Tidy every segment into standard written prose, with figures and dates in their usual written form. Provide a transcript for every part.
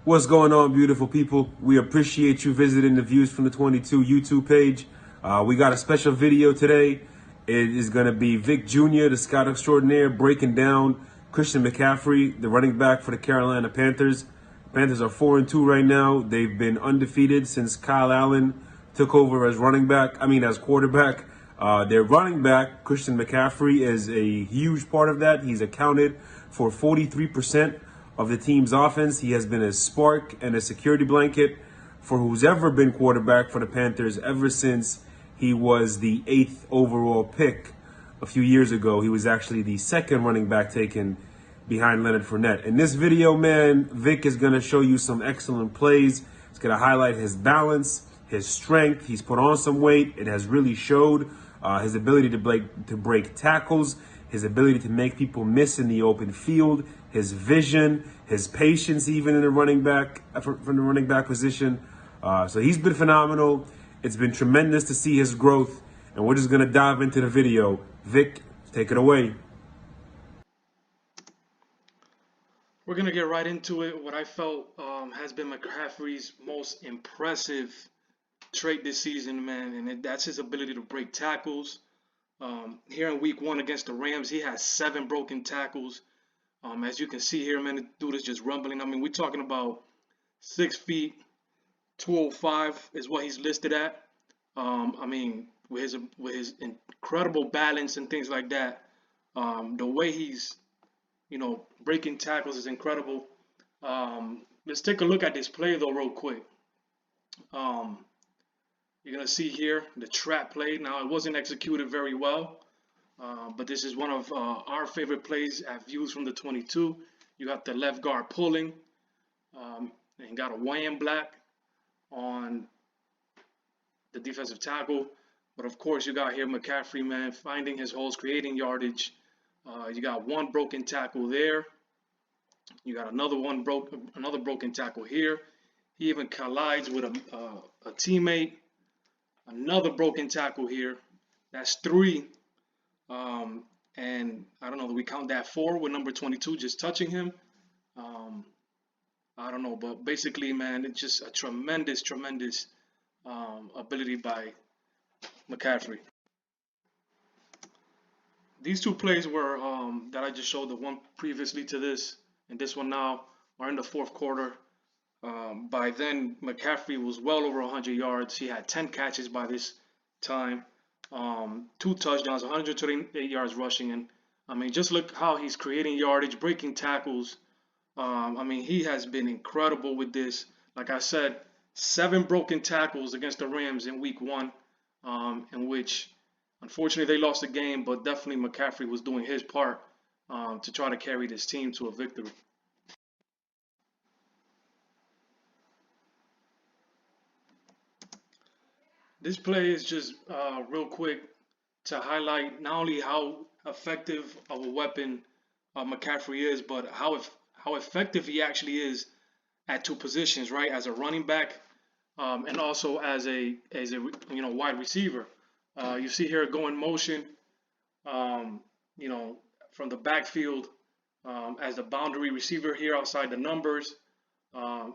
What's going on, beautiful people? We appreciate you visiting the Views from the 22 YouTube page. We got a special video today. It is going to be Vic Jr., the scout extraordinaire, breaking down Christian McCaffrey, the running back for the Carolina Panthers. Panthers are 4-2 right now. They've been undefeated since Kyle Allen took over as as quarterback. Their running back, Christian McCaffrey, is a huge part of that. He's accounted for 43% of the team's offense. He has been a spark and a security blanket for who's ever been quarterback for the Panthers ever since he was the 8th overall pick a few years ago. He was actually the second running back taken behind Leonard Fournette. In this video, man, Vic is going to show you some excellent plays. He's going to highlight his balance, his strength. He's put on some weight. It has really showed. His ability to break tackles, his ability to make people miss in the open field, his vision, his patience, even in the running back from the running back position. So he's been phenomenal. It's been tremendous to see his growth, and we're just gonna dive into the video. Vic, take it away. We're going to get right into it. What I felt has been McCaffrey's most impressive trait this season, man, and that's his ability to break tackles. Here in week 1 against the Rams, he has 7 broken tackles. As you can see here, man, the dude is just rumbling. I mean, we're talking about 6 feet, 205 is what he's listed at. With his incredible balance and things like that, the way he's breaking tackles is incredible. Let's take a look at this play though, real quick. You're gonna see here the trap play. Now it wasn't executed very well, but this is one of our favorite plays at Views from the 22. You got the left guard pulling, and got a wham black on the defensive tackle. But of course, you got here McCaffrey, man, finding his holes, creating yardage. You got one broken tackle there. You got another broken tackle here. He even collides with a teammate. Another broken tackle here. That's 3. And I don't know, do we count that 4 with number 22 just touching him? I don't know, but basically, man, it's just a tremendous ability by McCaffrey. These 2 plays were that I just showed, the one previously to this and this one now, are in the 4th quarter. By then, McCaffrey was well over 100 yards. He had 10 catches by this time, 2 touchdowns, 128 yards rushing. And I mean, just look how he's creating yardage, breaking tackles. He has been incredible with this. Like I said, 7 broken tackles against the Rams in week 1, in which unfortunately they lost the game, but definitely McCaffrey was doing his part to try to carry this team to a victory. This play is just real quick to highlight not only how effective of a weapon McCaffrey is, but how effective he actually is at 2 positions, right? As a running back, and also as a wide receiver. You see here go in motion, from the backfield, as the boundary receiver here outside the numbers.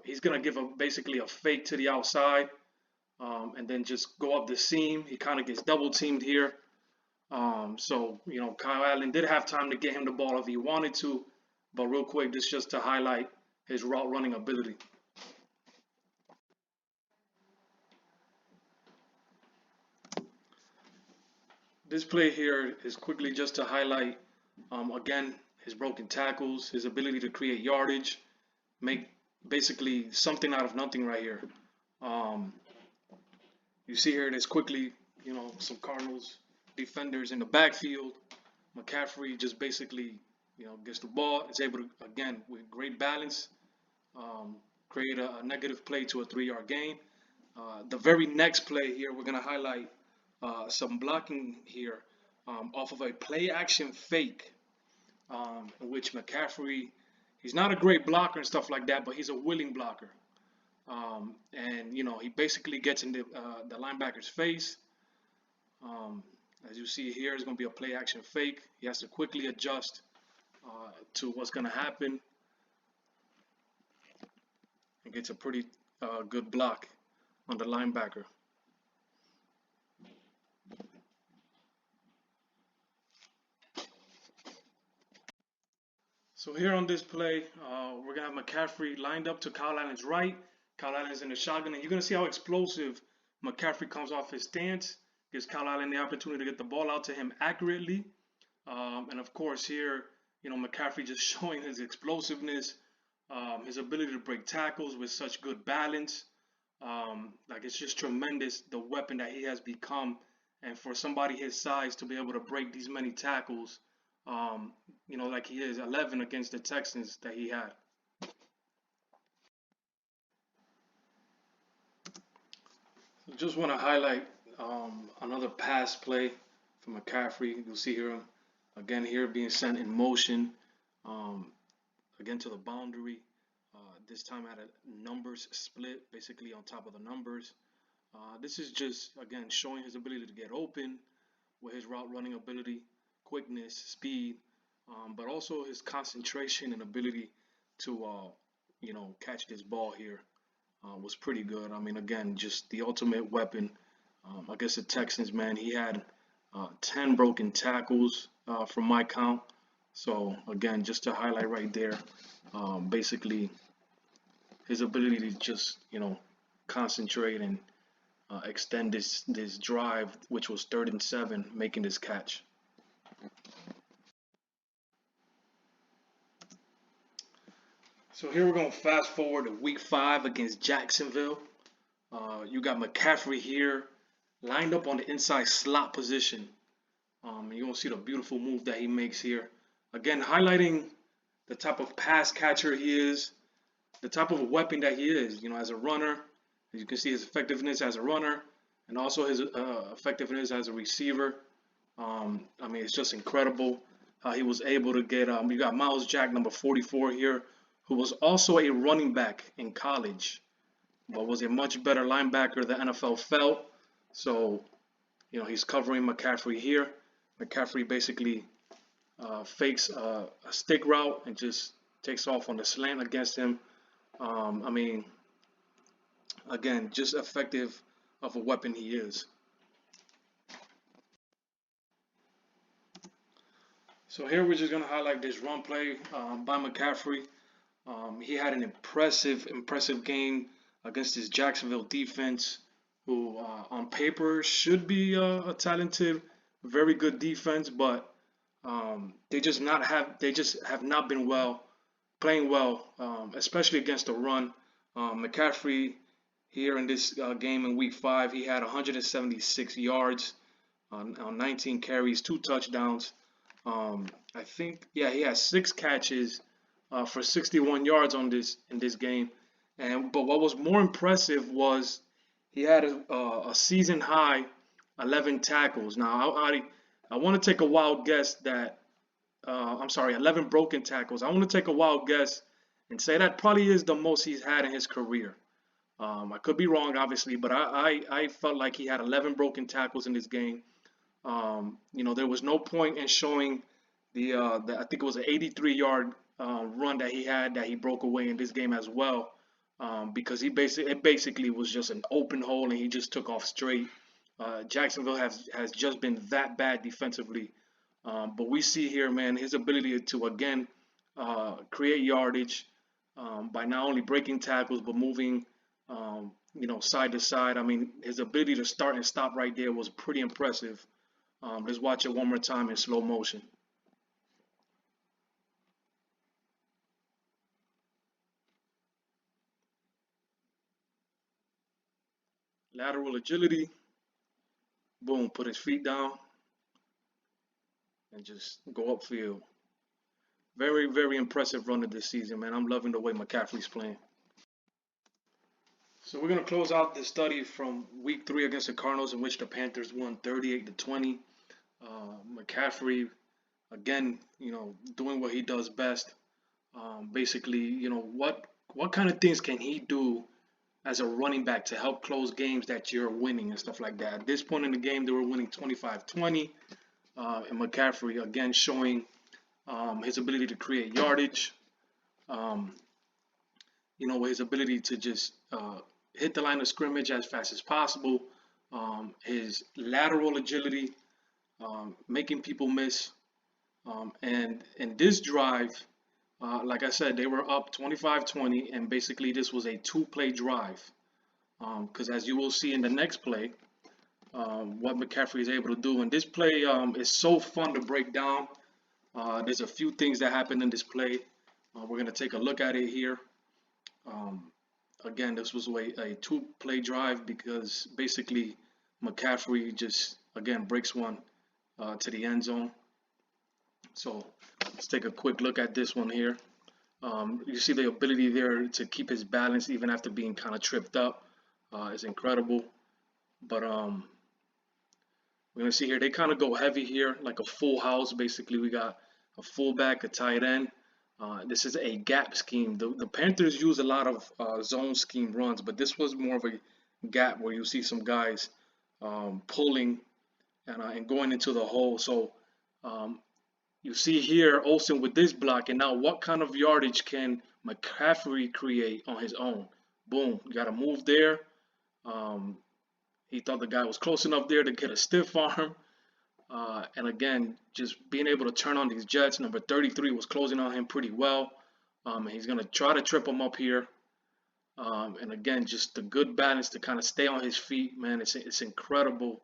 He's gonna give basically a fake to the outside. And then just go up the seam. He kind of gets double teamed here. So Kyle Allen did have time to get him the ball if he wanted to, but real quick, this just to highlight his route running ability. This play here is quickly just to highlight, again, his broken tackles, his ability to create yardage, make basically something out of nothing right here. You see here, there's quickly, some Cardinals defenders in the backfield. McCaffrey just basically, gets the ball. Is able to, again, with great balance, create a negative play to a 3-yard gain. The very next play here, we're going to highlight some blocking here off of a play action fake, in which McCaffrey, he's not a great blocker and stuff like that, but he's a willing blocker. He basically gets in the linebacker's face. As you see here, it's going to be a play action fake. He has to quickly adjust to what's going to happen. and gets a pretty good block on the linebacker. So here on this play, we're going to have McCaffrey lined up to Kyle Allen's right. Kyle Allen's in the shotgun, and you're going to see how explosive McCaffrey comes off his stance. Gives Kyle Allen the opportunity to get the ball out to him accurately. And of course here, McCaffrey just showing his explosiveness, his ability to break tackles with such good balance. Like, it's just tremendous, the weapon that he has become. And for somebody his size to be able to break these many tackles, like he is, 11 against the Texans that he had. So just want to highlight another pass play from McCaffrey. You'll see here, again here being sent in motion, again to the boundary. This time at a numbers split, basically on top of the numbers. This is just, again, showing his ability to get open with his route running ability, quickness, speed, but also his concentration and ability to, catch this ball here was pretty good. I mean, again, just the ultimate weapon. Against the Texans, man, he had 10 broken tackles from my count. So, again, just to highlight right there, basically his ability to just, concentrate and extend this drive, which was 3rd and 7, making this catch. So here we're going to fast forward to week 5 against Jacksonville. You got McCaffrey here lined up on the inside slot position. You're going to see the beautiful move that he makes here. Again, highlighting the type of pass catcher he is, the type of weapon that he is, as a runner. As you can see his effectiveness as a runner and also his effectiveness as a receiver. It's just incredible how he was able to get, you got Miles Jack, number 44 here, who was also a running back in college, but was a much better linebacker than NFL felt. So, he's covering McCaffrey here. McCaffrey basically fakes a stick route and just takes off on the slant against him. Again, just effective of a weapon he is. So here we're just going to highlight this run play by McCaffrey. He had an impressive game against this Jacksonville defense, who on paper should be a talented, very good defense, but they just have not been playing well, especially against the run. McCaffrey here in this game in week 5, he had 176 yards on 19 carries, 2 touchdowns. He had 6 catches for 61 yards in this game. But what was more impressive was he had a season high 11 tackles. Now I want to take a wild guess that 11 broken tackles. I want to take a wild guess and say that probably is the most he's had in his career. I could be wrong, obviously, but I felt like he had 11 broken tackles in this game. There was no point in showing the I think it was an 83-yard run that he broke away in this game as well, because it basically was just an open hole and he just took off straight. Jacksonville has just been that bad defensively, but we see here, man, his ability to again create yardage by not only breaking tackles but moving side to side. His ability to start and stop right there was pretty impressive. Let's watch it one more time in slow motion. Lateral agility. Boom, put his feet down and just go upfield. Very, very impressive run of this season, man. I'm loving the way McCaffrey's playing. So we're going to close out this study from week 3 against the Cardinals, in which the Panthers won 38-20. McCaffrey, again, doing what he does best. Basically, what kind of things can he do as a running back to help close games that you're winning and stuff like that? At this point in the game, they were winning 25-20. And McCaffrey, again, showing his ability to create yardage. his ability to just hit the line of scrimmage as fast as possible, his lateral agility, making people miss. And in this drive, like I said, they were up 25-20, and basically this was a two-play drive. Because as you will see in the next play, what McCaffrey is able to do. And this play is so fun to break down. There's a few things that happened in this play. We're going to take a look at it here. Um, Again, this was a two-play drive because basically McCaffrey just, again, breaks one to the end zone. So let's take a quick look at this one here. You see the ability there to keep his balance even after being kind of tripped up is incredible. But we're going to see here, they kind of go heavy here, like a full house. Basically, we got a fullback, a tight end. This is a gap scheme. The Panthers use a lot of zone scheme runs, but this was more of a gap where you see some guys pulling and going into the hole. So you see here Olsen with this block, and now what kind of yardage can McCaffrey create on his own? Boom, you got to move there. He thought the guy was close enough there to get a stiff arm. And again, just being able to turn on these jets. Number 33 was closing on him pretty well. And he's going to try to trip him up here. And again, just the good balance to kind of stay on his feet, man. It's incredible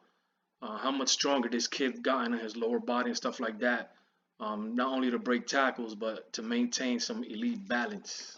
how much stronger this kid got in his lower body and stuff like that. Not only to break tackles, but to maintain some elite balance.